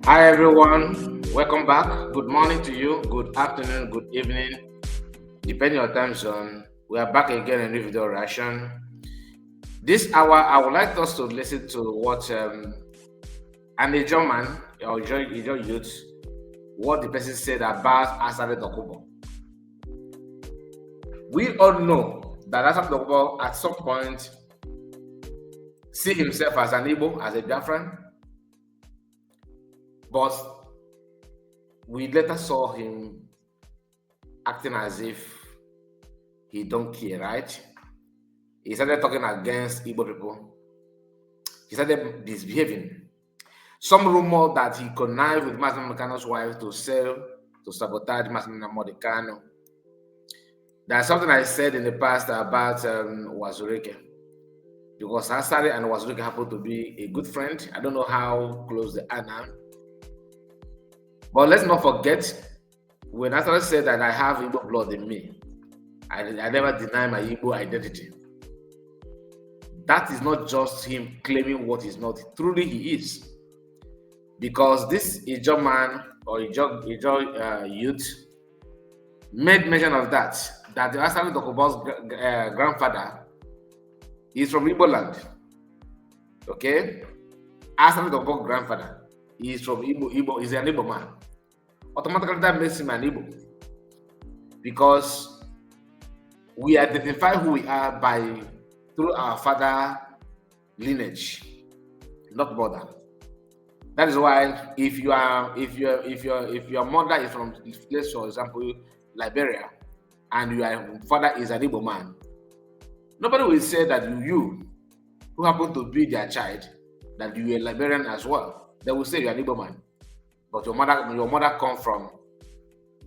Hi everyone, welcome back. Good morning to you, good afternoon, good evening, depending on your time zone. We are back again in a new video reaction. This hour, I would like us to listen to what an Ijaw man or Ijaw youth, what the person said about Asari Dokubo. We all know that Asari Dokubo at some point see himself as an Igbo, as a Biafran, but we later saw him acting as if he don't care, right? He started talking against Igbo people. He started misbehaving. Some rumor that he connived with Master Mekano's wife to sabotage Master Modicano. There's something I said in the past about Wazurike. Because Asari and Wazurike happen to be a good friend. I don't know how close they are now. But let's not forget, when Asari said that I have Igbo blood in me, I never deny my Igbo identity. That is not just him claiming what he's not. Truly he is. Because this Ijaw man or Ijaw youth made mention of that the Asari Dokubo's grandfather is from Igbo land. Okay? Asari Dokubo's grandfather is from Igbo, is an Igbo man. Automatically that makes him an Igbo. Because we identify who we are through our father lineage, not mother. That is why if your mother is from, let's for example, Liberia, and your father is an Igbo man, nobody will say that you who happen to be their child, that you are Liberian as well. They will say you are an Igbo man, but your mother come from.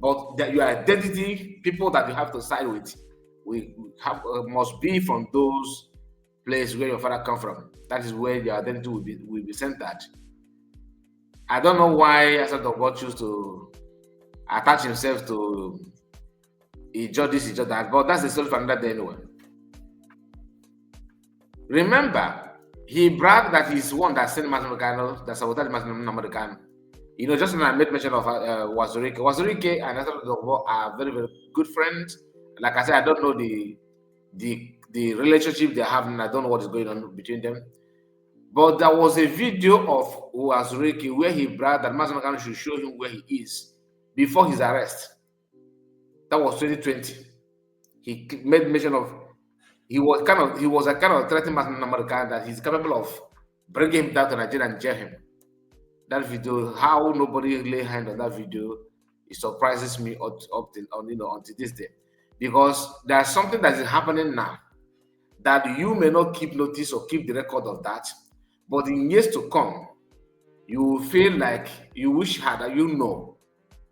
But that your identity, people that you have to side with, must be from those places where your father come from. That is where your identity will be centered. I don't know why Asari Dokubo choose to attach himself to Ijaw this, Ijaw that, but that's the story for another day anyway. Remember, he bragged that he's one that sent Master Mekano, that sabotaged Master Mekano. You know, just when I made mention of Wazurike. Wazurike and Asari Dokubo are very, very good friends. Like I said, I don't know the relationship they're having. I don't know what is going on between them. But there was a video of Wazurike where he bragged that Master Mekano should show him where he is before his arrest. That was 2020. He made mention of he was kind of threatening Master Mekano that he's capable of bringing him down to Nigeria and jail him. That video, how nobody lay hand on that video, it surprises me until this day, because there's something that is happening now that you may not keep notice or keep the record of that, but in years to come, you will feel like you wish you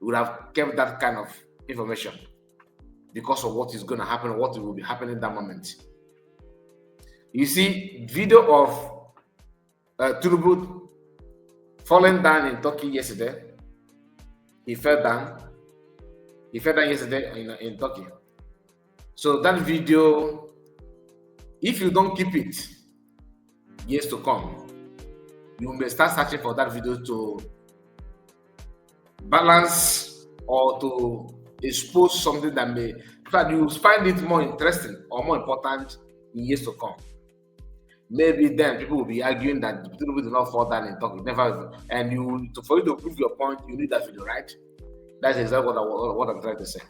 would have kept that kind of information because of what is going to happen, what will be happening in that moment. You see, video of Dokubo falling down in Turkey yesterday. He fell down. He fell down yesterday in Turkey. So that video, if you don't keep it, years to come, you may start searching for that video to balance or to expose something that may, in fact, you find it more interesting or more important in years to come. Maybe then people will be arguing that people do not fall down in Turkey. Never, and for you to prove your point, you need that video, right? That's exactly what I'm trying to say.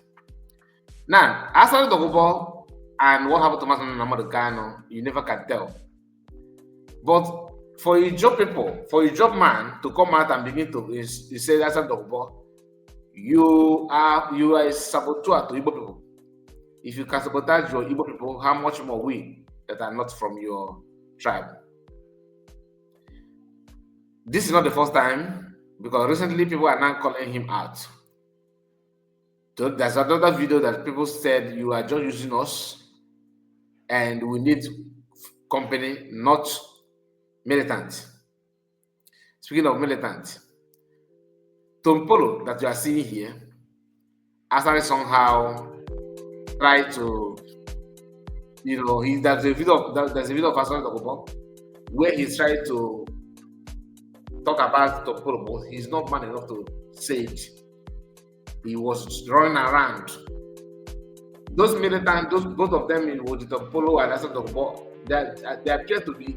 Now, Asari Dokubo and what happened to Master Modicano, you never can tell. But for Ijaw people, for Ijaw man to come out and begin to say Asari Dokubo, you are a saboteur to Igbo people. If you can sabotage your Igbo people, how much more we that are not from your tribe? This is not the first time, because recently people are now calling him out. So there's another video that people said you are just using us and we need company, not militant. Speaking of militant, Tompolo that you are seeing here, Asari somehow tried to, there's a video of Asari Dokubo where he's trying to talk about Dokubo, he's not man enough to say it. He was running around. Those militants, both of them in Dokubo and Asari Dokubo, they appear to be,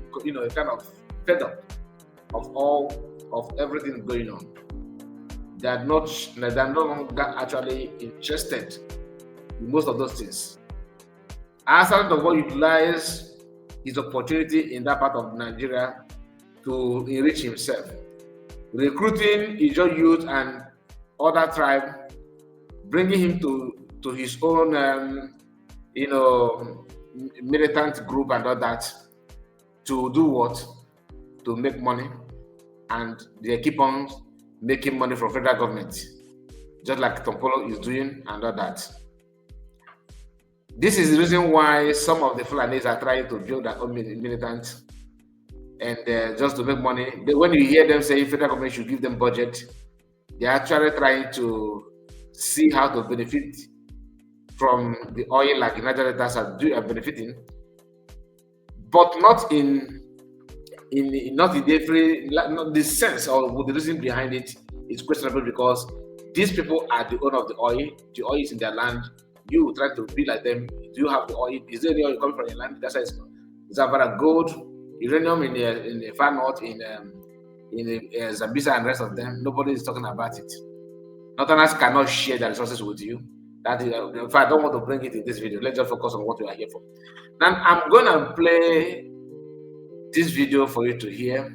kind of fed up of everything going on. They're no longer actually interested in most of those things. Asari Dokubo utilized his opportunity in that part of Nigeria to enrich himself, recruiting Ijaw youth and other tribe, bringing him to his own, militant group and all that, to do what? To make money, and they keep on making money from federal government, just like Tompolo is doing and all that. This is the reason why some of the Fulanis are trying to build their own militant, and just to make money. When you hear them say federal government should give them budget, they're actually trying to see how to benefit from the oil, like United States are benefiting, but not in the sense or the reason behind it is questionable, because these people are the owner of the oil. The oil is in their land. You try to be like them. Do you have the oil? Is there any oil coming from your land? That's why it's Zavara gold, uranium in the far north, in Zambia and the rest of them. Nobody is talking about it. Northerners cannot share their resources with you. That is, in fact, I don't want to bring it in this video. Let's just focus on what we are here for. Now, I'm going to play this video for you to hear.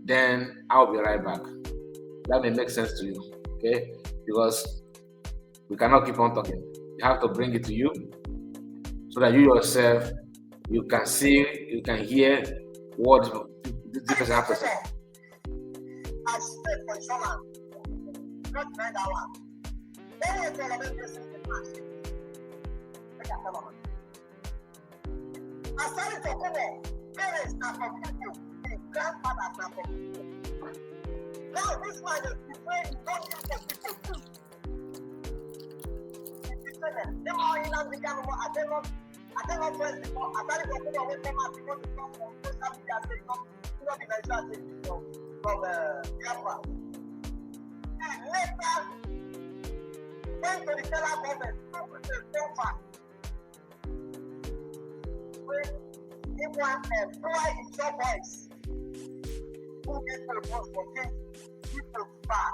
Then I'll be right back. That may make sense to you, okay? Because we cannot keep on talking. You have to bring it to you so that you yourself, you can see, you can hear what this person has to say. I stay for insurance. Not that one. Asari Dokubo, parents are from people, his grandfathers are from people. Now this man is betraying God for people too. He betrayed them. They are in Africa, I cannot press before. Asari Dokubo will come out because they come from social media, they come to the Nigerian from Biafra. And later, went to the federal government to contract with him one employee in your voice who gave the post for people back.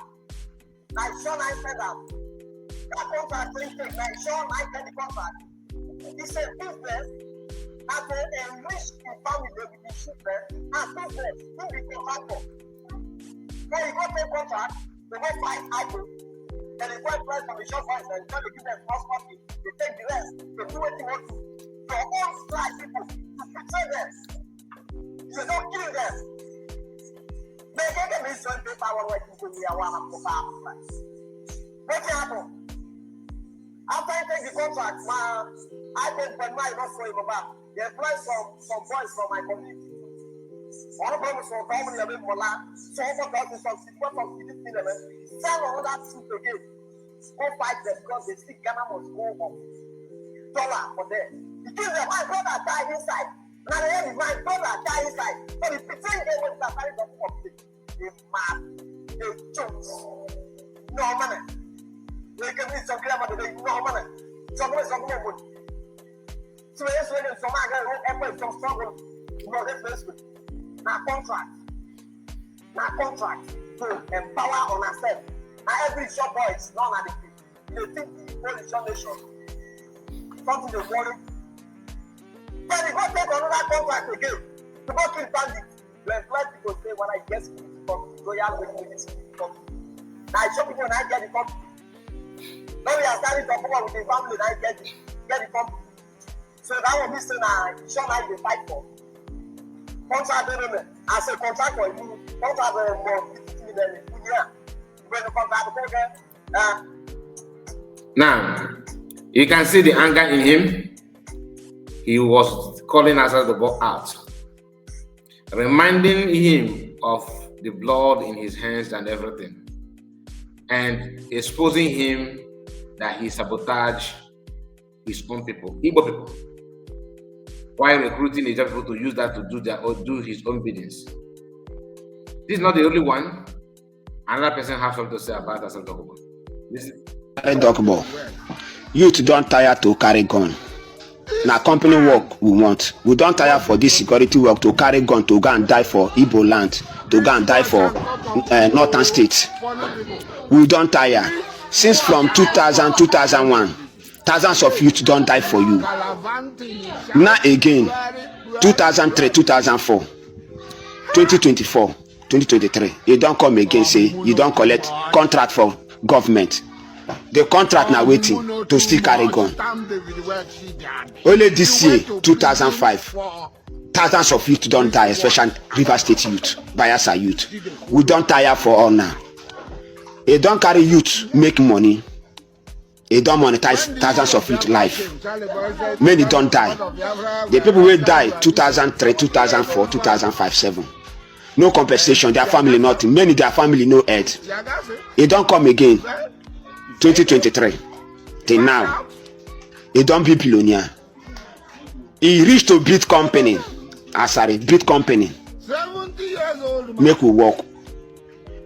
Like Sean, I said that contract didn't take. Like Sean, I get the contract. It's a business that will enrich the family with the children and business in the contractor. So you go take contract, they go find IPOB. And the white price from the shop price and try to give them false money, they take the rest, they do what you want to. Your own strike people, to betray them. You don't kill them. They get them in joint paper when working to me, I want to go back. What happened? After I take the contract, I paid for my not for him back. They employ some boys from my community. One of them is from Government Level Mola, so over God is from support of the element. Sell another suit again. Go fight them because they see Ghana must go up. Dollar for them. You kill them, my brother die inside. Now the end is my brother die inside. So the pretend they want to carry them up. They mad. They joke. No money. They can be some clever, but they no money. Somebody is something good. So yes, when some effort, some struggle, you know, that's good. Now contract to empower on ourselves. Now every shop boy is not at the they think the whole is your nation. Something they worry. Then they go take another contract again. To go kill bandits. You employ people say when I get security company, royal with this company. Now I show people when I get the company. Now we are starting to talk about with the family and I get the company. So that will be saying sure like they fight for. Contract as a contractor, you contract more 50 million a year. When you contract, now you can see the anger in him. He was calling Asari Dokubo out, reminding him of the blood in his hands and everything, and exposing him that he sabotaged his own people, Igbo people, while recruiting Ijaw people to use that to do his own biddings. This is not the only one. Another person has something to say about Asari Dokubo. This is Dokubo. Youth don't tire to carry gun. Now company work we want. We don't tire for this security work to carry gun to go and die for Igbo land, to go and die for northern states. We don't tire. Since from 2000, 2001, thousands of youth don't die for you. Now again, 2003, 2004, 2024, 2023, you don't come again say you don't collect contract for government. The contract now waiting to still carry gun. Only this year, 2005, thousands of youth don't die, especially River State youth, Bayelsa youth. We don't tire for all now. You don't carry youth make money. You don't monetize thousands of youth life. Many don't die. The people will die 2003, 2004, 2005, 7. No compensation, their family nothing. Many their family no head. You don't come again. 2023 till now, he don't be billionaire. He reached to beat company, Asari beat company. 70 years old. Make we work.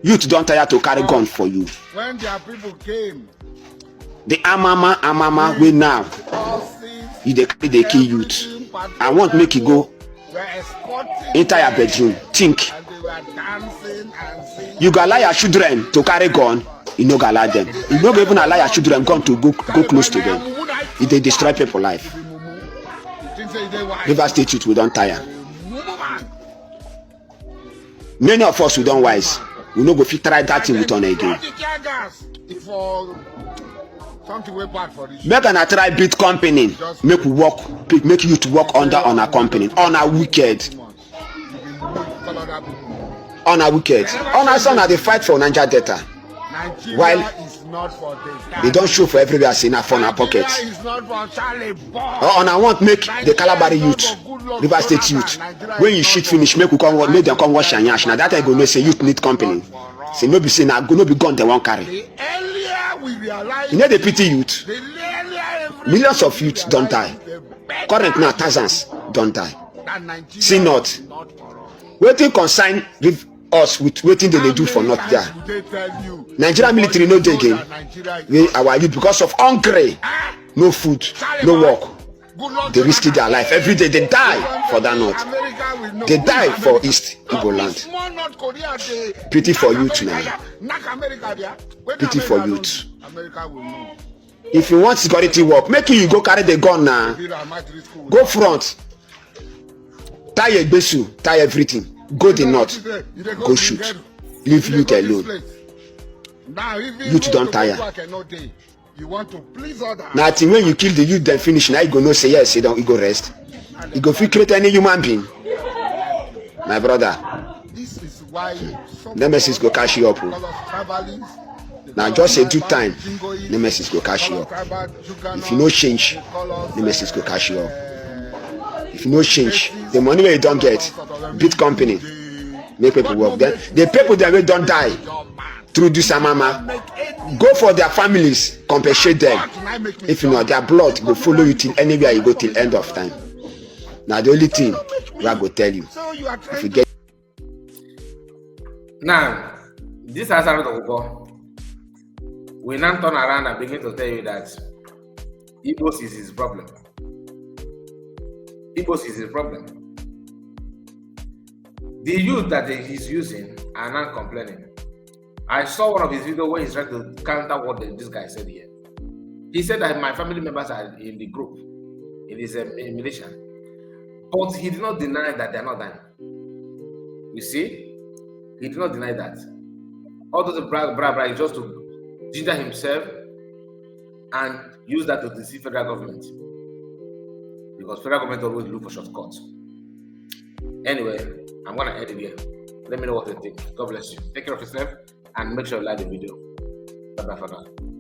Youth don't tire to carry gun for you. When their people came, The amama we now. You dey carry the key youth. I want make you go were escorting enter your bedroom. Think and they were dancing and singing. you go allow your children to carry gun. You no go allow them. You no go even allow your children gun to go close to them. If they destroy people life. River State youth we don't tire. Many of us we don't wise. We no go fit try that thing with on again. Make an try beat company. Make we work. Make you to work under on a company. On a wicked. On a wicked. On a son they fight for Niger Delta. While they don't show for everywhere saying a phone pocket. On I want make the Calabari youth, River State youth. When you shit finish, make them come wash and yash. Now that I go no say youth need company. Say no be say now go no be gun they won't carry. You know the pity youth. Millions of youth don't die. Current now thousands don't die. See not. Waiting consign with us with waiting they do for not there. Nigeria military no dey again. Our youth because of hungry, no food, no work. They risk their life every day. They die for that north. They die for East Igbo land. Pity for youth now. Pity for youth. If you want security work, make you go carry the gun now. Go front. Tie your besu, tie everything. Go the north. Go shoot. Leave youth alone. Youth don't tire. Now I think when you kill the youth then finish, now you go no say yes, you don't you go rest. You go feel create any human being. My brother. Nemesis go cash you up. Now just a due time, Nemesis go cash you up. If you no change, Nemesis go cash you up. If you no change, the money where you don't get, beat company, make people work. Then the people that will don't die through this amama, go for their families, compensate them. If you know their blood will follow you till anywhere you go till end of time. Now the only thing we are going to tell you, if you get now, this Asari Dokubo, we now turn around and begin to tell you that Igbos is his problem. Igbos is his problem. The youth that he's using are not complaining. I saw one of his videos where he's trying to counter what this guy said here. He said that my family members are in the group, in his militia, but he did not deny that they're not dying. You see? He did not deny that. All those brag just to ginger himself and use that to deceive federal government. Because federal government always look for shortcuts. Anyway, I'm gonna end it here. Let me know what you think. God bless you. Take care of yourself and make sure you like the video. Bye bye for now.